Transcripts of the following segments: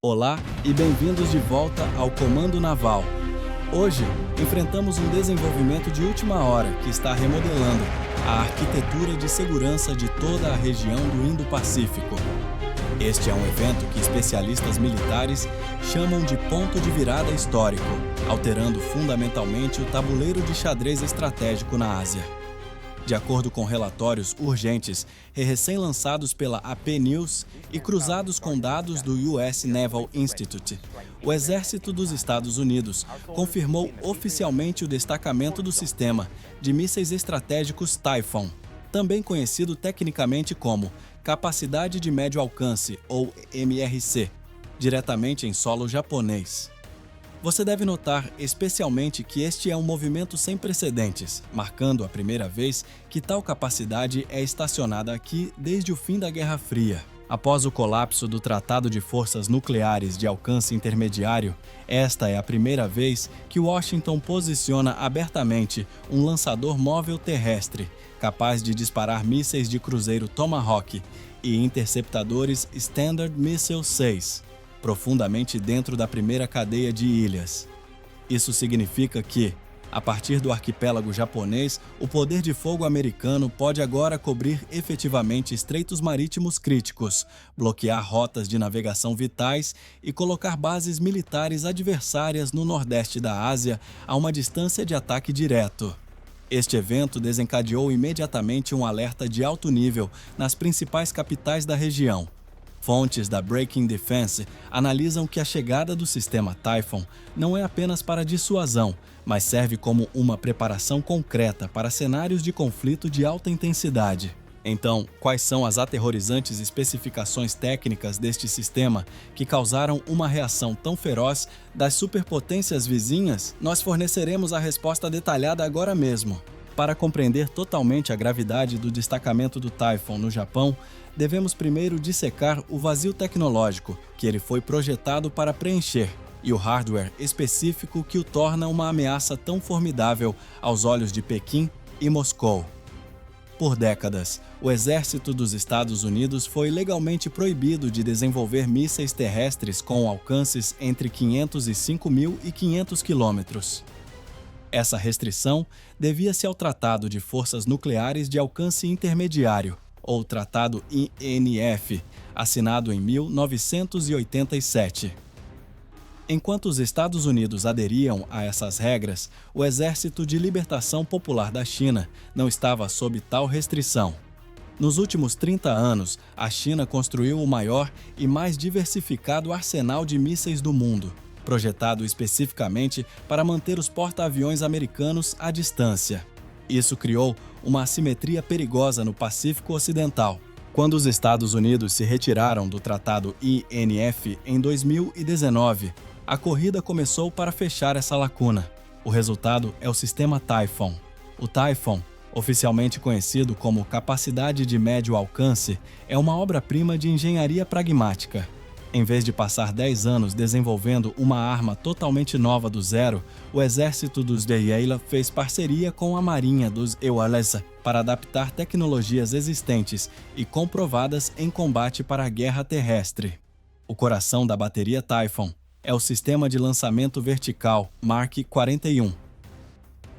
Olá e bem-vindos de volta ao Comando Naval. Hoje, enfrentamos um desenvolvimento de última hora que está remodelando a arquitetura de segurança de toda a região do Indo-Pacífico. Este é um evento que especialistas militares chamam de ponto de virada histórico, alterando fundamentalmente o tabuleiro de xadrez estratégico na Ásia. De acordo com relatórios urgentes recém-lançados pela AP News e cruzados com dados do US Naval Institute, o Exército dos Estados Unidos confirmou oficialmente o destacamento do sistema de mísseis estratégicos Typhoon, também conhecido tecnicamente como Capacidade de Médio Alcance, ou MRC, diretamente em solo japonês. Você deve notar especialmente que este é um movimento sem precedentes, marcando a primeira vez que tal capacidade é estacionada aqui desde o fim da Guerra Fria. Após o colapso do Tratado de Forças Nucleares de Alcance Intermediário, esta é a primeira vez que Washington posiciona abertamente um lançador móvel terrestre, capaz de disparar mísseis de cruzeiro Tomahawk e interceptadores Standard Missile-6. Profundamente dentro da primeira cadeia de ilhas. Isso significa que, a partir do arquipélago japonês, o poder de fogo americano pode agora cobrir efetivamente estreitos marítimos críticos, bloquear rotas de navegação vitais e colocar bases militares adversárias no nordeste da Ásia a uma distância de ataque direto. Este evento desencadeou imediatamente um alerta de alto nível nas principais capitais da região. Fontes da Breaking Defense analisam que a chegada do sistema Typhoon não é apenas para dissuasão, mas serve como uma preparação concreta para cenários de conflito de alta intensidade. Então, quais são as aterrorizantes especificações técnicas deste sistema que causaram uma reação tão feroz das superpotências vizinhas? Nós forneceremos a resposta detalhada agora mesmo. Para compreender totalmente a gravidade do destacamento do Typhoon no Japão, devemos primeiro dissecar o vazio tecnológico que ele foi projetado para preencher e o hardware específico que o torna uma ameaça tão formidável aos olhos de Pequim e Moscou. Por décadas, o Exército dos Estados Unidos foi legalmente proibido de desenvolver mísseis terrestres com alcances entre 505 mil e 500 quilômetros. Essa restrição devia-se ao Tratado de Forças Nucleares de Alcance Intermediário, ou Tratado INF, assinado em 1987. Enquanto os Estados Unidos aderiam a essas regras, o Exército de Libertação Popular da China não estava sob tal restrição. Nos últimos 30 anos, a China construiu o maior e mais diversificado arsenal de mísseis do mundo, projetado especificamente para manter os porta-aviões americanos à distância. Isso criou uma assimetria perigosa no Pacífico Ocidental. Quando os Estados Unidos se retiraram do Tratado INF em 2019, a corrida começou para fechar essa lacuna. O resultado é o sistema Typhoon. O Typhoon, oficialmente conhecido como Capacidade de Médio Alcance, é uma obra-prima de engenharia pragmática. Em vez de passar 10 anos desenvolvendo uma arma totalmente nova do zero, o exército dos Deyela fez parceria com a marinha dos Ewalesa para adaptar tecnologias existentes e comprovadas em combate para a guerra terrestre. O coração da bateria Typhoon é o sistema de lançamento vertical Mark 41.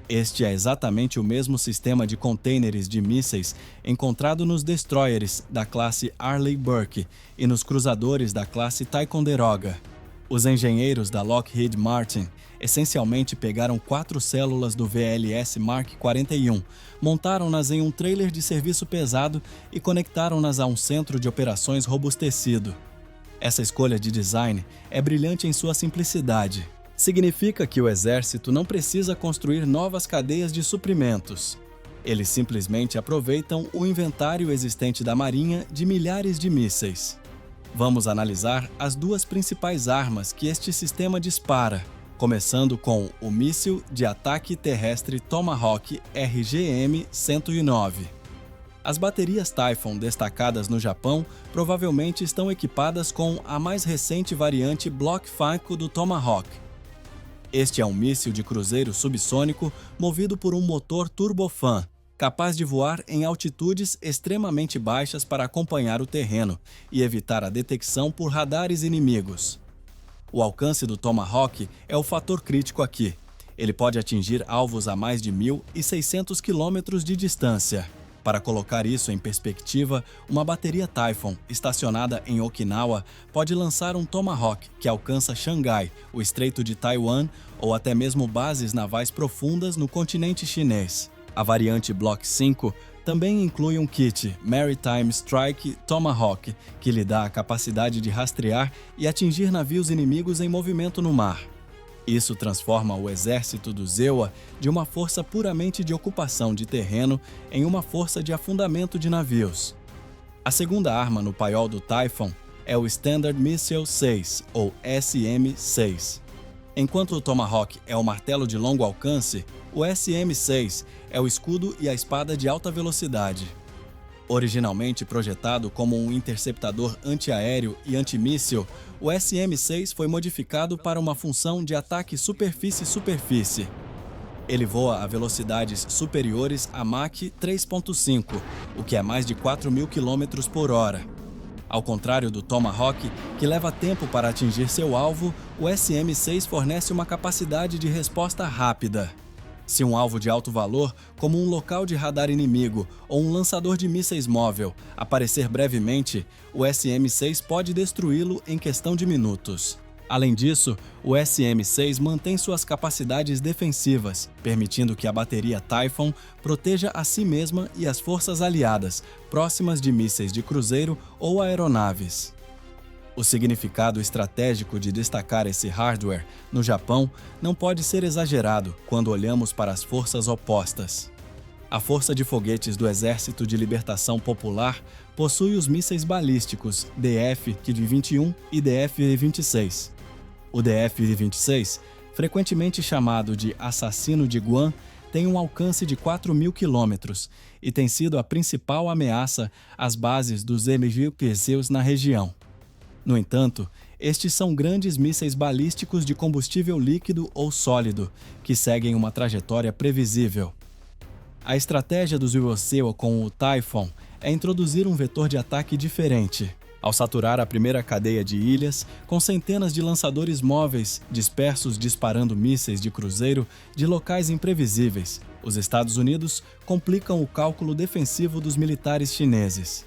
Este é exatamente o mesmo sistema de contêineres de mísseis encontrado nos destroyers da classe Arleigh Burke e nos cruzadores da classe Ticonderoga. Os engenheiros da Lockheed Martin essencialmente pegaram 4 células do VLS Mark 41, montaram-nas em um trailer de serviço pesado e conectaram-nas a um centro de operações robustecido. Essa escolha de design é brilhante em sua simplicidade. Significa que o exército não precisa construir novas cadeias de suprimentos. Eles simplesmente aproveitam o inventário existente da Marinha de milhares de mísseis. Vamos analisar as duas principais armas que este sistema dispara, começando com o míssil de ataque terrestre Tomahawk RGM-109. As baterias Typhoon destacadas no Japão provavelmente estão equipadas com a mais recente variante Block Falcon do Tomahawk. Este é um míssil de cruzeiro subsônico movido por um motor turbofan, capaz de voar em altitudes extremamente baixas para acompanhar o terreno e evitar a detecção por radares inimigos. O alcance do Tomahawk é o fator crítico aqui. Ele pode atingir alvos a mais de 1.600 quilômetros de distância. Para colocar isso em perspectiva, uma bateria Typhoon estacionada em Okinawa pode lançar um Tomahawk que alcança Xangai, o Estreito de Taiwan ou até mesmo bases navais profundas no continente chinês. A variante Block 5 também inclui um kit Maritime Strike Tomahawk, que lhe dá a capacidade de rastrear e atingir navios inimigos em movimento no mar. Isso transforma o exército do Zewa de uma força puramente de ocupação de terreno em uma força de afundamento de navios. A segunda arma no paiol do Typhoon é o Standard Missile 6, ou SM-6. Enquanto o Tomahawk é o martelo de longo alcance, o SM-6 é o escudo e a espada de alta velocidade. Originalmente projetado como um interceptador antiaéreo e antimíssil, o SM-6 foi modificado para uma função de ataque superfície-superfície. Ele voa a velocidades superiores a Mach 3.5, o que é mais de 4.000 km por hora. Ao contrário do Tomahawk, que leva tempo para atingir seu alvo, o SM-6 fornece uma capacidade de resposta rápida. Se um alvo de alto valor, como um local de radar inimigo ou um lançador de mísseis móvel, aparecer brevemente, o SM-6 pode destruí-lo em questão de minutos. Além disso, o SM-6 mantém suas capacidades defensivas, permitindo que a bateria Typhoon proteja a si mesma e as forças aliadas, próximas de mísseis de cruzeiro ou aeronaves. O significado estratégico de destacar esse hardware no Japão não pode ser exagerado quando olhamos para as forças opostas. A Força de Foguetes do Exército de Libertação Popular possui os mísseis balísticos DF-21 e DF-26. O DF-26, frequentemente chamado de Assassino de Guam, tem um alcance de 4.000 quilômetros e tem sido a principal ameaça às bases dos MGPCs na região. No entanto, estes são grandes mísseis balísticos de combustível líquido ou sólido, que seguem uma trajetória previsível. A estratégia dos Iwaseo com o Typhoon é introduzir um vetor de ataque diferente. Ao saturar a primeira cadeia de ilhas, com centenas de lançadores móveis dispersos disparando mísseis de cruzeiro de locais imprevisíveis, os Estados Unidos complicam o cálculo defensivo dos militares chineses.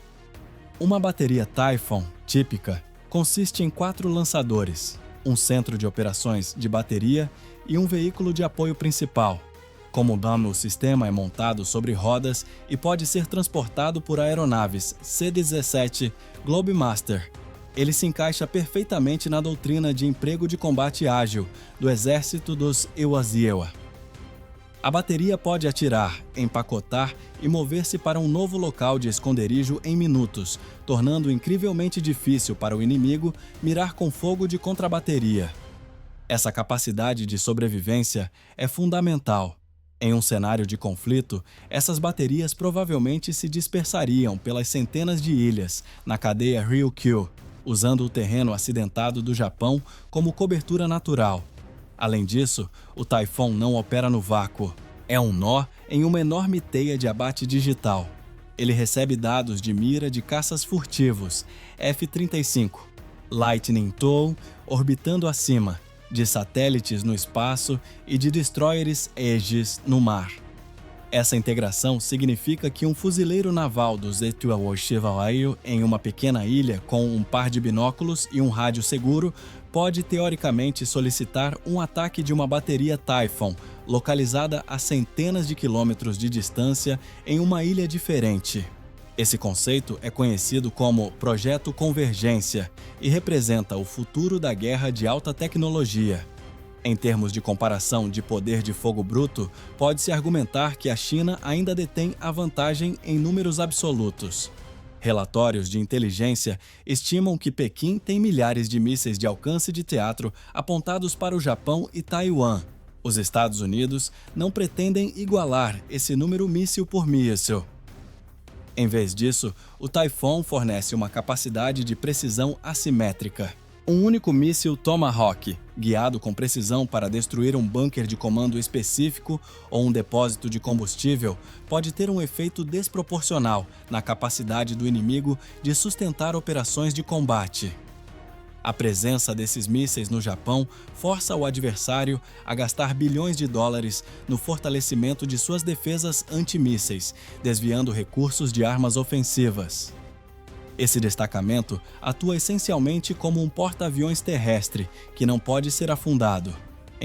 Uma bateria Typhoon típica consiste em 4 lançadores, um centro de operações de bateria e um veículo de apoio principal. Como o sistema é montado sobre rodas e pode ser transportado por aeronaves C-17 Globemaster, ele se encaixa perfeitamente na doutrina de emprego de combate ágil do exército dos Iwaseo. A bateria pode atirar, empacotar e mover-se para um novo local de esconderijo em minutos, tornando incrivelmente difícil para o inimigo mirar com fogo de contrabateria. Essa capacidade de sobrevivência é fundamental. Em um cenário de conflito, essas baterias provavelmente se dispersariam pelas centenas de ilhas na cadeia Ryukyu, usando o terreno acidentado do Japão como cobertura natural. Além disso, o Typhoon não opera no vácuo. É um nó em uma enorme teia de abate digital. Ele recebe dados de mira de caças furtivos, F-35, Lightning II orbitando acima, de satélites no espaço e de destroyers Aegis no mar. Essa integração significa que um fuzileiro naval do Zetsuo Shivaraio em uma pequena ilha com um par de binóculos e um rádio seguro pode teoricamente solicitar um ataque de uma bateria Typhoon localizada a centenas de quilômetros de distância em uma ilha diferente. Esse conceito é conhecido como Projeto Convergência e representa o futuro da guerra de alta tecnologia. Em termos de comparação de poder de fogo bruto, pode-se argumentar que a China ainda detém a vantagem em números absolutos. Relatórios de inteligência estimam que Pequim tem milhares de mísseis de alcance de teatro apontados para o Japão e Taiwan. Os Estados Unidos não pretendem igualar esse número míssil por míssil. Em vez disso, o Typhoon fornece uma capacidade de precisão assimétrica. Um único míssil Tomahawk, guiado com precisão para destruir um bunker de comando específico ou um depósito de combustível, pode ter um efeito desproporcional na capacidade do inimigo de sustentar operações de combate. A presença desses mísseis no Japão força o adversário a gastar bilhões de dólares no fortalecimento de suas defesas antimísseis, desviando recursos de armas ofensivas. Esse destacamento atua essencialmente como um porta-aviões terrestre que não pode ser afundado.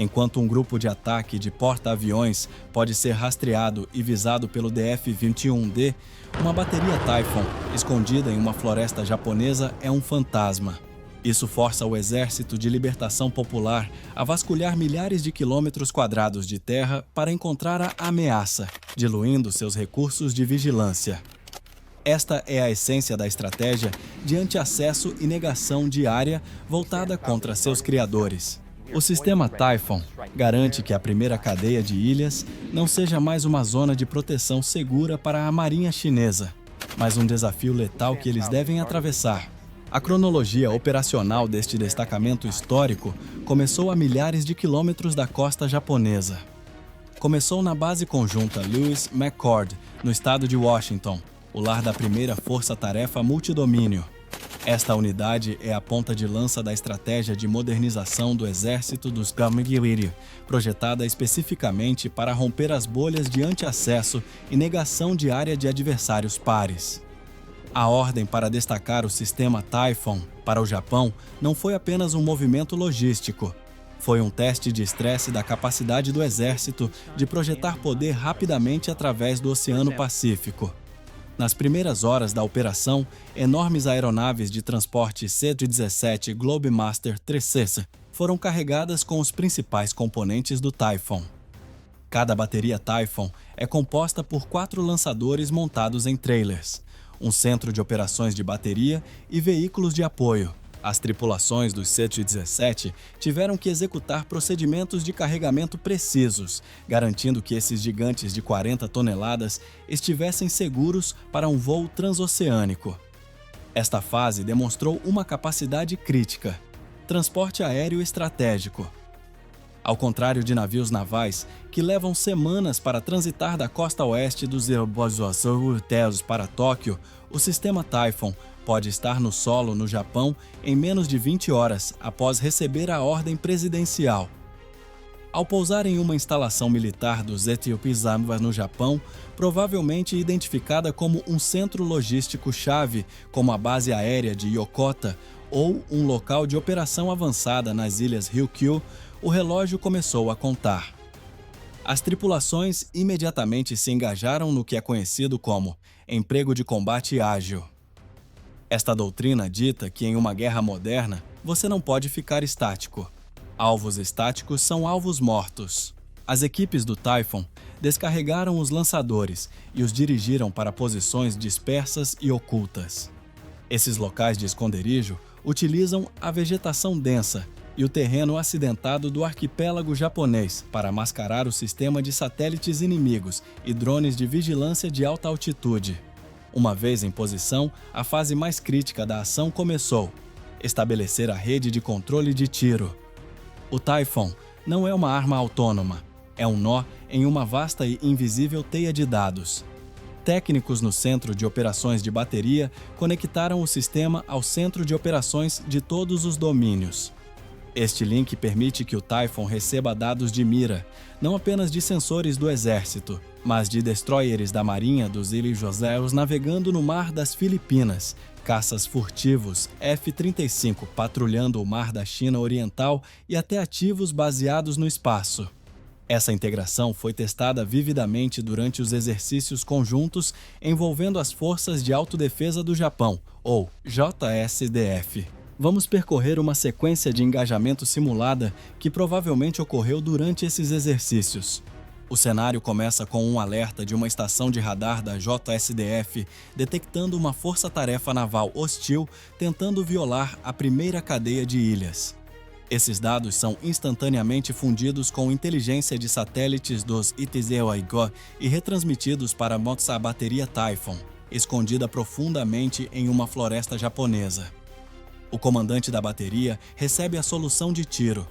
Enquanto um grupo de ataque de porta-aviões pode ser rastreado e visado pelo DF-21D, uma bateria Typhoon, escondida em uma floresta japonesa, é um fantasma. Isso força o Exército de Libertação Popular a vasculhar milhares de quilômetros quadrados de terra para encontrar a ameaça, diluindo seus recursos de vigilância. Esta é a essência da estratégia de anti-acesso e negação de área voltada contra seus criadores. O sistema Typhoon garante que a primeira cadeia de ilhas não seja mais uma zona de proteção segura para a Marinha Chinesa, mas um desafio letal que eles devem atravessar. A cronologia operacional deste destacamento histórico começou a milhares de quilômetros da costa japonesa. Começou na base conjunta Lewis McChord, no estado de Washington, o lar da primeira força-tarefa multidomínio. Esta unidade é a ponta de lança da estratégia de modernização do exército dos Gamagiri, projetada especificamente para romper as bolhas de anti-acesso e negação de área de adversários pares. A ordem para destacar o sistema Typhoon para o Japão não foi apenas um movimento logístico. Foi um teste de estresse da capacidade do exército de projetar poder rapidamente através do Oceano Pacífico. Nas primeiras horas da operação, enormes aeronaves de transporte C-17 Globemaster 3C foram carregadas com os principais componentes do Typhoon. Cada bateria Typhoon é composta por 4 lançadores montados em trailers, um centro de operações de bateria e veículos de apoio. As tripulações dos C-17 tiveram que executar procedimentos de carregamento precisos, garantindo que esses gigantes de 40 toneladas estivessem seguros para um voo transoceânico. Esta fase demonstrou uma capacidade crítica: transporte aéreo estratégico. Ao contrário de navios navais, que levam semanas para transitar da costa oeste dos aeroportos para Tóquio, o sistema Typhoon pode estar no solo no Japão em menos de 20 horas após receber a ordem presidencial. Ao pousar em uma instalação militar dos etíopes no Japão, provavelmente identificada como um centro logístico-chave, como a base aérea de Yokota, ou um local de operação avançada nas ilhas Ryukyu, o relógio começou a contar. As tripulações imediatamente se engajaram no que é conhecido como emprego de combate ágil. Esta doutrina dita que em uma guerra moderna você não pode ficar estático. Alvos estáticos são alvos mortos. As equipes do Typhoon descarregaram os lançadores e os dirigiram para posições dispersas e ocultas. Esses locais de esconderijo utilizam a vegetação densa e o terreno acidentado do arquipélago japonês para mascarar o sistema de satélites inimigos e drones de vigilância de alta altitude. Uma vez em posição, a fase mais crítica da ação começou: estabelecer a rede de controle de tiro. O Typhoon não é uma arma autônoma, é um nó em uma vasta e invisível teia de dados. Técnicos no Centro de Operações de Bateria conectaram o sistema ao Centro de Operações de todos os domínios. Este link permite que o Typhoon receba dados de mira, não apenas de sensores do Exército, mas de destroyers da Marinha dos Ilhas Joséus navegando no Mar das Filipinas, caças furtivos F-35 patrulhando o Mar da China Oriental e até ativos baseados no espaço. Essa integração foi testada vividamente durante os exercícios conjuntos envolvendo as Forças de Autodefesa do Japão, ou JSDF. Vamos percorrer uma sequência de engajamento simulada que provavelmente ocorreu durante esses exercícios. O cenário começa com um alerta de uma estação de radar da JSDF detectando uma força-tarefa naval hostil tentando violar a primeira cadeia de ilhas. Esses dados são instantaneamente fundidos com inteligência de satélites dos ITZOIGO e retransmitidos para a bateria Typhoon, escondida profundamente em uma floresta japonesa. O comandante da bateria recebe a solução de tiro.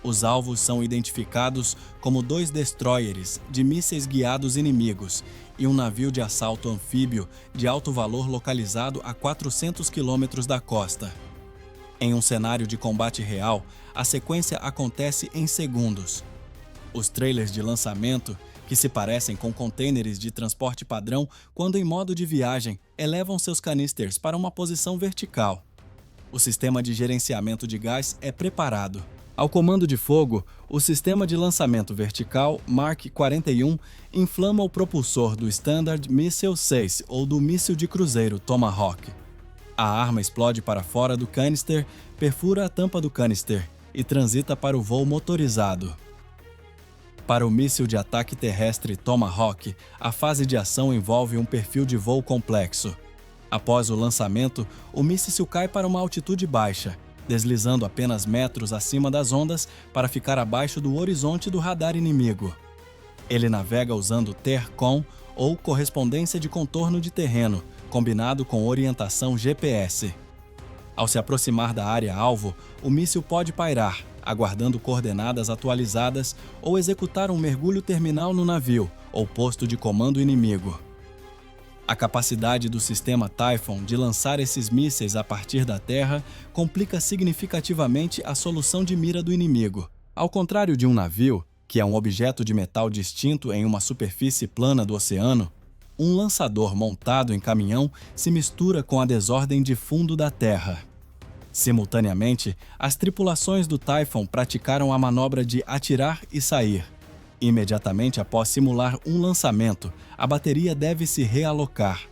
Os alvos são identificados como 2 destroyers de mísseis guiados inimigos e um navio de assalto anfíbio de alto valor localizado a 400 quilômetros da costa. Em um cenário de combate real, a sequência acontece em segundos. Os trailers de lançamento, que se parecem com contêineres de transporte padrão quando em modo de viagem, elevam seus canisters para uma posição vertical. O sistema de gerenciamento de gás é preparado. Ao comando de fogo, o sistema de lançamento vertical Mark 41 inflama o propulsor do Standard Missile 6 ou do míssil de cruzeiro Tomahawk. A arma explode para fora do canister, perfura a tampa do canister e transita para o voo motorizado. Para o míssil de ataque terrestre Tomahawk, a fase de ação envolve um perfil de voo complexo. Após o lançamento, o míssil cai para uma altitude baixa, deslizando apenas metros acima das ondas para ficar abaixo do horizonte do radar inimigo. Ele navega usando TERCOM, ou correspondência de contorno de terreno, combinado com orientação GPS. Ao se aproximar da área-alvo, o míssil pode pairar, aguardando coordenadas atualizadas ou executar um mergulho terminal no navio ou posto de comando inimigo. A capacidade do sistema Typhoon de lançar esses mísseis a partir da Terra complica significativamente a solução de mira do inimigo. Ao contrário de um navio, que é um objeto de metal distinto em uma superfície plana do oceano, um lançador montado em caminhão se mistura com a desordem de fundo da Terra. Simultaneamente, as tripulações do Typhoon praticaram a manobra de atirar e sair. Imediatamente após simular um lançamento, a bateria deve se realocar.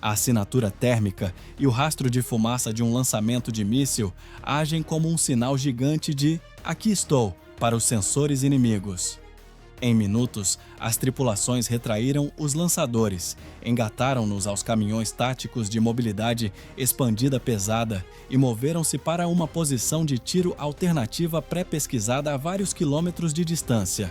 A assinatura térmica e o rastro de fumaça de um lançamento de míssil agem como um sinal gigante de "aqui estou" para os sensores inimigos. Em minutos, as tripulações retraíram os lançadores, engataram-nos aos caminhões táticos de mobilidade expandida pesada e moveram-se para uma posição de tiro alternativa pré-pesquisada a vários quilômetros de distância.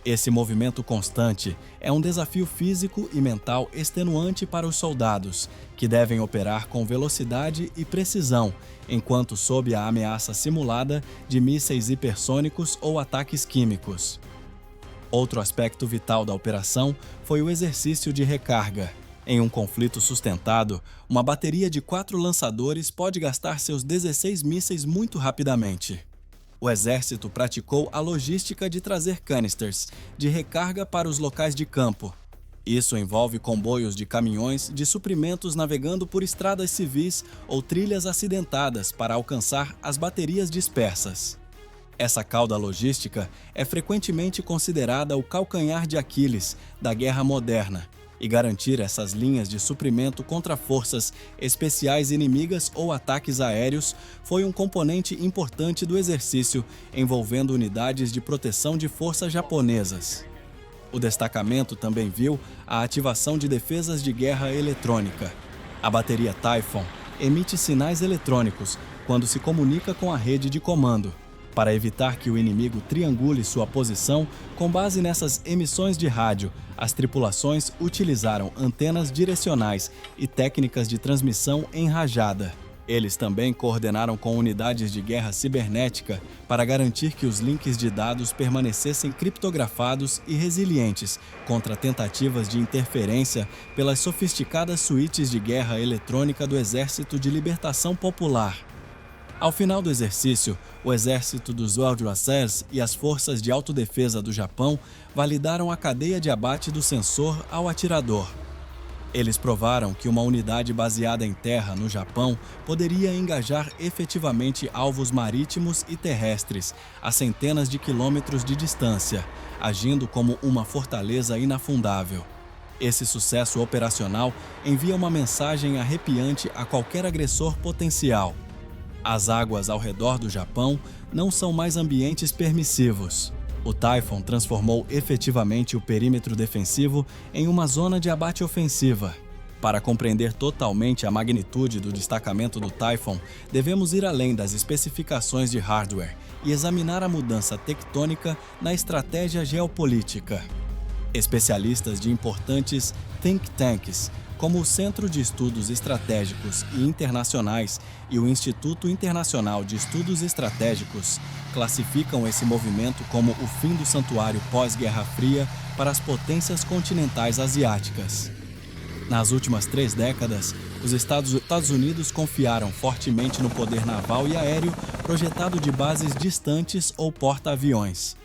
Esse movimento constante é um desafio físico e mental extenuante para os soldados, que devem operar com velocidade e precisão, enquanto sob a ameaça simulada de mísseis hipersônicos ou ataques químicos. Outro aspecto vital da operação foi o exercício de recarga. Em um conflito sustentado, uma bateria de 4 lançadores pode gastar seus 16 mísseis muito rapidamente. O exército praticou a logística de trazer canisters de recarga para os locais de campo. Isso envolve comboios de caminhões de suprimentos navegando por estradas civis ou trilhas acidentadas para alcançar as baterias dispersas. Essa cauda logística é frequentemente considerada o calcanhar de Aquiles da guerra moderna, e garantir essas linhas de suprimento contra forças especiais inimigas ou ataques aéreos foi um componente importante do exercício envolvendo unidades de proteção de forças japonesas. O destacamento também viu a ativação de defesas de guerra eletrônica. A bateria Typhoon emite sinais eletrônicos quando se comunica com a rede de comando, para evitar que o inimigo triangule sua posição. Com base nessas emissões de rádio, as tripulações utilizaram antenas direcionais e técnicas de transmissão em rajada. Eles também coordenaram com unidades de guerra cibernética para garantir que os links de dados permanecessem criptografados e resilientes contra tentativas de interferência pelas sofisticadas suítes de guerra eletrônica do Exército de Libertação Popular. Ao final do exercício, o exército dos Waldwasers e as forças de autodefesa do Japão validaram a cadeia de abate do sensor ao atirador. Eles provaram que uma unidade baseada em terra no Japão poderia engajar efetivamente alvos marítimos e terrestres a centenas de quilômetros de distância, agindo como uma fortaleza inafundável. Esse sucesso operacional envia uma mensagem arrepiante a qualquer agressor potencial. As águas ao redor do Japão não são mais ambientes permissivos. O Typhoon transformou efetivamente o perímetro defensivo em uma zona de abate ofensiva. Para compreender totalmente a magnitude do destacamento do Typhoon, devemos ir além das especificações de hardware e examinar a mudança tectônica na estratégia geopolítica. Especialistas de importantes think tanks, como o Centro de Estudos Estratégicos e Internacionais e o Instituto Internacional de Estudos Estratégicos, classificam esse movimento como o fim do santuário pós-Guerra Fria para as potências continentais asiáticas. Nas últimas 3 décadas, os Estados Unidos confiaram fortemente no poder naval e aéreo projetado de bases distantes ou porta-aviões.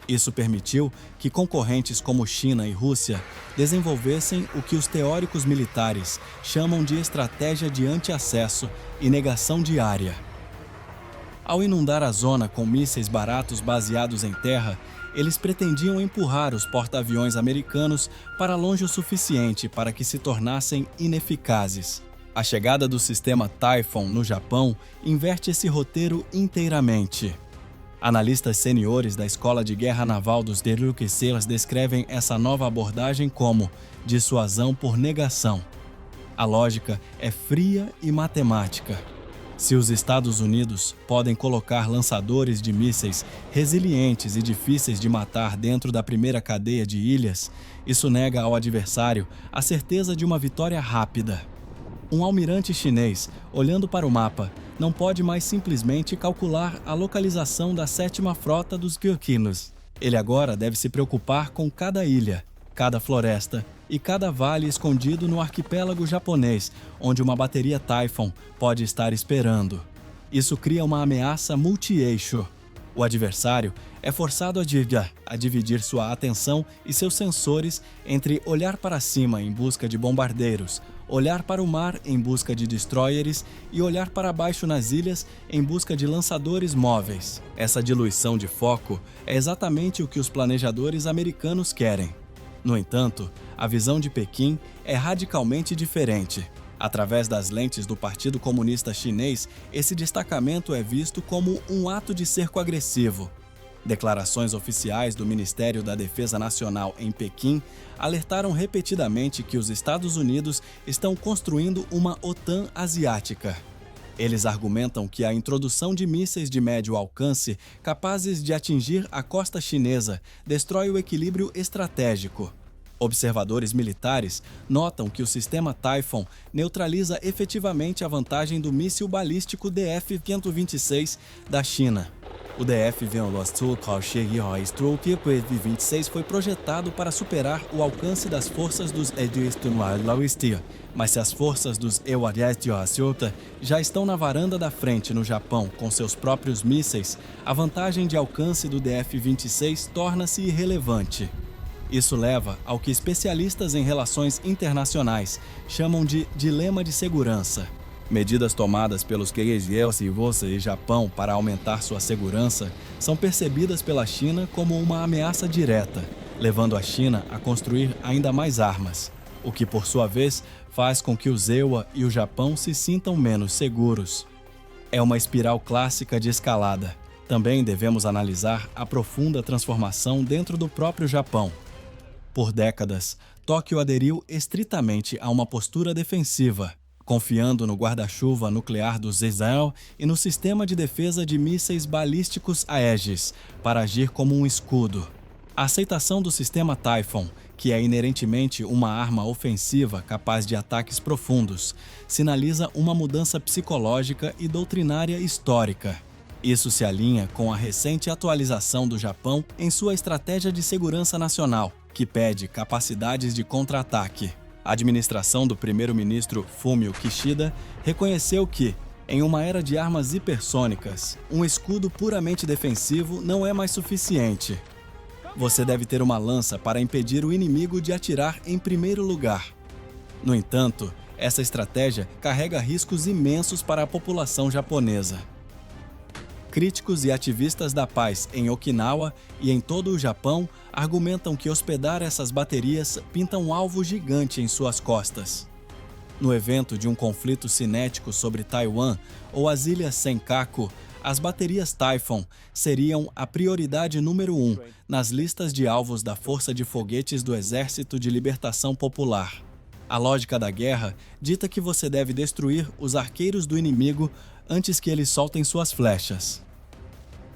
Isso permitiu que concorrentes como China e Rússia desenvolvessem o que os teóricos militares chamam de estratégia de anti-acesso e negação de área. Ao inundar a zona com mísseis baratos baseados em terra, eles pretendiam empurrar os porta-aviões americanos para longe o suficiente para que se tornassem ineficazes. A chegada do sistema Typhoon no Japão inverte esse roteiro inteiramente. Analistas seniores da Escola de Guerra Naval dos Derukselas descrevem essa nova abordagem como dissuasão por negação. A lógica é fria e matemática. Se os Estados Unidos podem colocar lançadores de mísseis resilientes e difíceis de matar dentro da primeira cadeia de ilhas, isso nega ao adversário a certeza de uma vitória rápida. Um almirante chinês, olhando para o mapa, não pode mais simplesmente calcular a localização da 7ª Frota dos Gyokinos. Ele agora deve se preocupar com cada ilha, cada floresta e cada vale escondido no arquipélago japonês, onde uma bateria Typhoon pode estar esperando. Isso cria uma ameaça multi-eixo. O adversário é forçado a dividir sua atenção e seus sensores entre olhar para cima em busca de bombardeiros, olhar para o mar em busca de destroyers e olhar para baixo nas ilhas em busca de lançadores móveis. Essa diluição de foco é exatamente o que os planejadores americanos querem. No entanto, a visão de Pequim é radicalmente diferente. Através das lentes do Partido Comunista Chinês, esse destacamento é visto como um ato de cerco agressivo. Declarações oficiais do Ministério da Defesa Nacional em Pequim alertaram repetidamente que os Estados Unidos estão construindo uma OTAN asiática. Eles argumentam que a introdução de mísseis de médio alcance capazes de atingir a costa chinesa destrói o equilíbrio estratégico. Observadores militares notam que o sistema Typhoon neutraliza efetivamente a vantagem do míssil balístico DF-126 da China. O DF-26 foi projetado para superar o alcance das forças dos Edwin, mas se as forças dos Ewaryastia já estão na varanda da frente no Japão com seus próprios mísseis, a vantagem de alcance do DF-26 torna-se irrelevante. Isso leva ao que especialistas em relações internacionais chamam de dilema de segurança. Medidas tomadas pelos Keijiels e Rússia e Japão para aumentar sua segurança são percebidas pela China como uma ameaça direta, levando a China a construir ainda mais armas, o que, por sua vez, faz com que os EUA e o Japão se sintam menos seguros. É uma espiral clássica de escalada. Também devemos analisar a profunda transformação dentro do próprio Japão. Por décadas, Tóquio aderiu estritamente a uma postura defensiva, confiando no guarda-chuva nuclear do Israel e no sistema de defesa de mísseis balísticos Aegis, para agir como um escudo. A aceitação do sistema Typhoon, que é inerentemente uma arma ofensiva capaz de ataques profundos, sinaliza uma mudança psicológica e doutrinária histórica. Isso se alinha com a recente atualização do Japão em sua estratégia de segurança nacional, que pede capacidades de contra-ataque. A administração do primeiro-ministro Fumio Kishida reconheceu que, em uma era de armas hipersônicas, um escudo puramente defensivo não é mais suficiente. Você deve ter uma lança para impedir o inimigo de atirar em primeiro lugar. No entanto, essa estratégia carrega riscos imensos para a população japonesa. Críticos e ativistas da paz em Okinawa e em todo o Japão argumentam que hospedar essas baterias pinta um alvo gigante em suas costas. No evento de um conflito cinético sobre Taiwan ou as ilhas Senkaku, as baterias Typhoon seriam a prioridade número 1 nas listas de alvos da Força de Foguetes do Exército de Libertação Popular. A lógica da guerra dita que você deve destruir os arqueiros do inimigo antes que eles soltem suas flechas.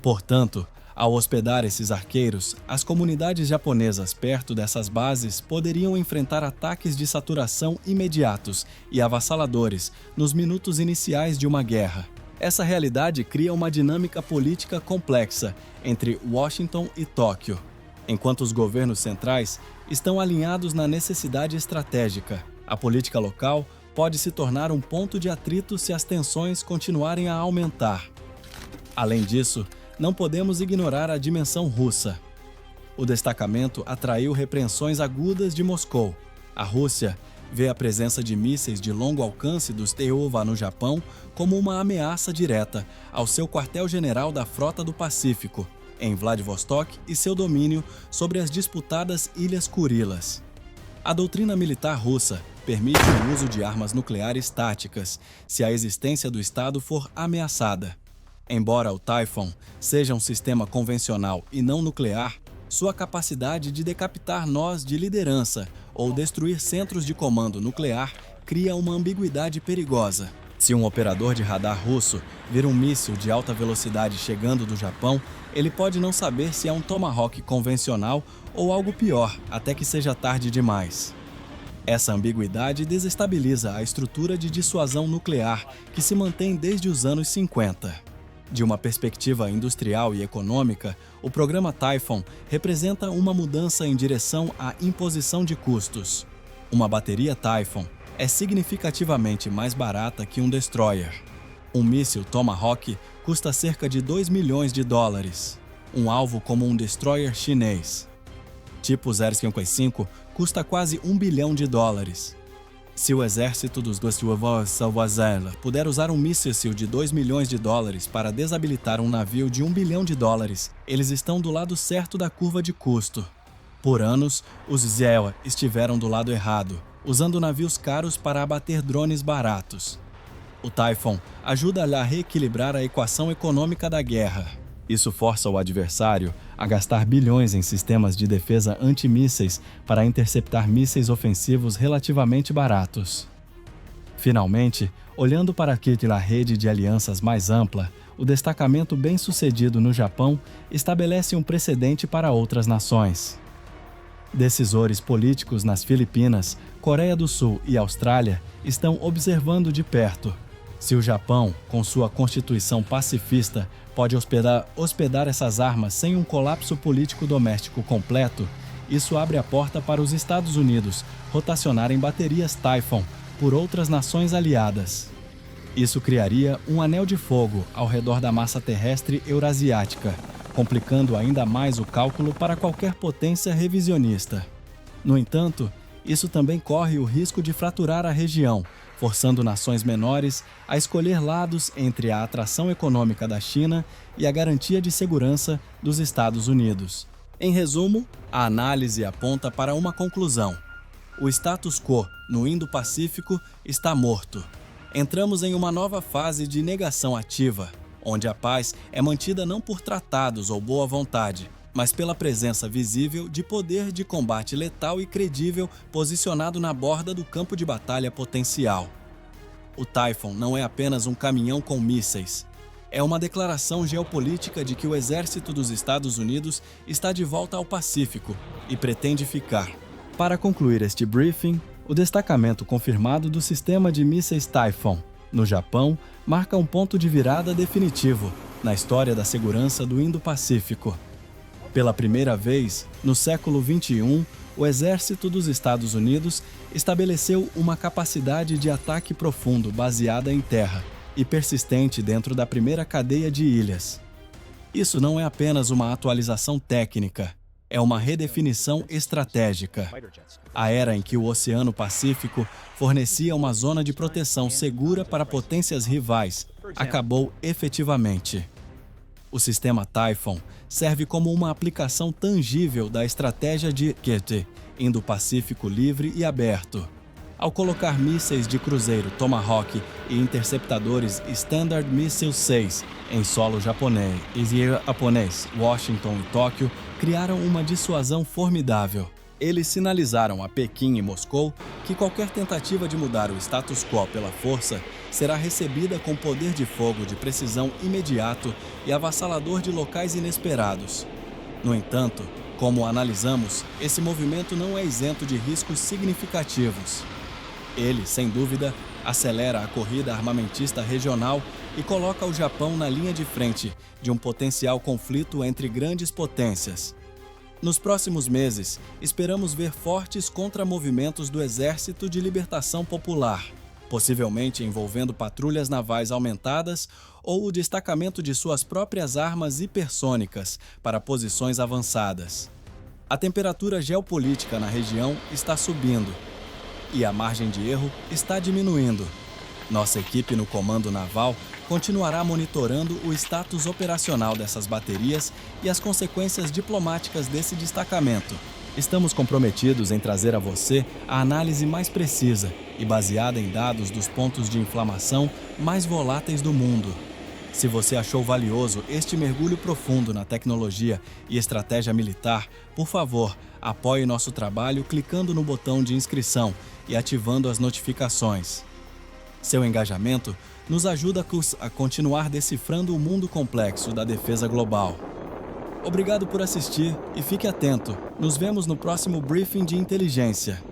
Portanto, ao hospedar esses arqueiros, as comunidades japonesas perto dessas bases poderiam enfrentar ataques de saturação imediatos e avassaladores nos minutos iniciais de uma guerra. Essa realidade cria uma dinâmica política complexa entre Washington e Tóquio. Enquanto os governos centrais estão alinhados na necessidade estratégica, A política local pode se tornar um ponto de atrito se as tensões continuarem a aumentar. Além disso, não podemos ignorar a dimensão russa. O destacamento atraiu repreensões agudas de Moscou. A Rússia vê a presença de mísseis de longo alcance dos Teuva no Japão como uma ameaça direta ao seu quartel-general da Frota do Pacífico, em Vladivostok, e seu domínio sobre as disputadas Ilhas Kurilas. A doutrina militar russa permite o uso de armas nucleares táticas se a existência do Estado for ameaçada. Embora o Typhoon seja um sistema convencional e não nuclear, sua capacidade de decapitar nós de liderança ou destruir centros de comando nuclear cria uma ambiguidade perigosa. Se um operador de radar russo vir um míssil de alta velocidade chegando do Japão, ele pode não saber se é um Tomahawk convencional ou algo pior, até que seja tarde demais. Essa ambiguidade desestabiliza a estrutura de dissuasão nuclear que se mantém desde os anos 50. De uma perspectiva industrial e econômica, o programa Typhoon representa uma mudança em direção à imposição de custos. Uma bateria Typhoon é significativamente mais barata que um destroyer. Um míssil Tomahawk custa cerca de 2 milhões de dólares, um alvo como um destroyer chinês. Tipo 055 custa quase 1 bilhão de dólares. Se o exército dos Guatemala puder usar um míssil de 2 milhões de dólares para desabilitar um navio de 1 bilhão de dólares, eles estão do lado certo da curva de custo. Por anos, os Zewa estiveram do lado errado, usando navios caros para abater drones baratos. O Typhoon ajuda a reequilibrar a equação econômica da guerra. Isso força o adversário a gastar bilhões em sistemas de defesa antimísseis para interceptar mísseis ofensivos relativamente baratos. Finalmente, olhando para aquela rede de alianças mais ampla, o destacamento bem-sucedido no Japão estabelece um precedente para outras nações. Decisores políticos nas Filipinas, Coreia do Sul e Austrália estão observando de perto. Se o Japão, com sua constituição pacifista, pode hospedar essas armas sem um colapso político doméstico completo, isso abre a porta para os Estados Unidos rotacionarem baterias Typhoon por outras nações aliadas. Isso criaria um anel de fogo ao redor da massa terrestre eurasiática, complicando ainda mais o cálculo para qualquer potência revisionista. No entanto, isso também corre o risco de fraturar a região, forçando nações menores a escolher lados entre a atração econômica da China e a garantia de segurança dos Estados Unidos. Em resumo, a análise aponta para uma conclusão. O status quo no Indo-Pacífico está morto. Entramos em uma nova fase de negação ativa, onde a paz é mantida não por tratados ou boa vontade, mas pela presença visível de poder de combate letal e credível posicionado na borda do campo de batalha potencial. O Typhoon não é apenas um caminhão com mísseis. É uma declaração geopolítica de que o exército dos Estados Unidos está de volta ao Pacífico e pretende ficar. Para concluir este briefing, o destacamento confirmado do sistema de mísseis Typhoon no Japão marca um ponto de virada definitivo na história da segurança do Indo-Pacífico. Pela primeira vez, no século XXI, o exército dos Estados Unidos estabeleceu uma capacidade de ataque profundo baseada em terra e persistente dentro da primeira cadeia de ilhas. Isso não é apenas uma atualização técnica, é uma redefinição estratégica. A era em que o Oceano Pacífico fornecia uma zona de proteção segura para potências rivais acabou efetivamente. O sistema Typhoon serve como uma aplicação tangível da estratégia de QT, Indo-Pacífico livre e aberto. Ao colocar mísseis de cruzeiro Tomahawk e interceptadores Standard Missile 6 em solo japonês, Washington e Tóquio criaram uma dissuasão formidável. Eles sinalizaram a Pequim e Moscou que qualquer tentativa de mudar o status quo pela força será recebida com poder de fogo de precisão imediato e avassalador de locais inesperados. No entanto, como analisamos, esse movimento não é isento de riscos significativos. Ele, sem dúvida, acelera a corrida armamentista regional e coloca o Japão na linha de frente de um potencial conflito entre grandes potências. Nos próximos meses, esperamos ver fortes contramovimentos do Exército de Libertação Popular, possivelmente envolvendo patrulhas navais aumentadas ou o destacamento de suas próprias armas hipersônicas para posições avançadas. A temperatura geopolítica na região está subindo e a margem de erro está diminuindo. Nossa equipe no Comando Naval continuará monitorando o status operacional dessas baterias e as consequências diplomáticas desse destacamento. Estamos comprometidos em trazer a você a análise mais precisa e baseada em dados dos pontos de inflamação mais voláteis do mundo. Se você achou valioso este mergulho profundo na tecnologia e estratégia militar, por favor, apoie nosso trabalho clicando no botão de inscrição e ativando as notificações. Seu engajamento nos ajuda a continuar decifrando o mundo complexo da defesa global. Obrigado por assistir e fique atento. Nos vemos no próximo briefing de inteligência.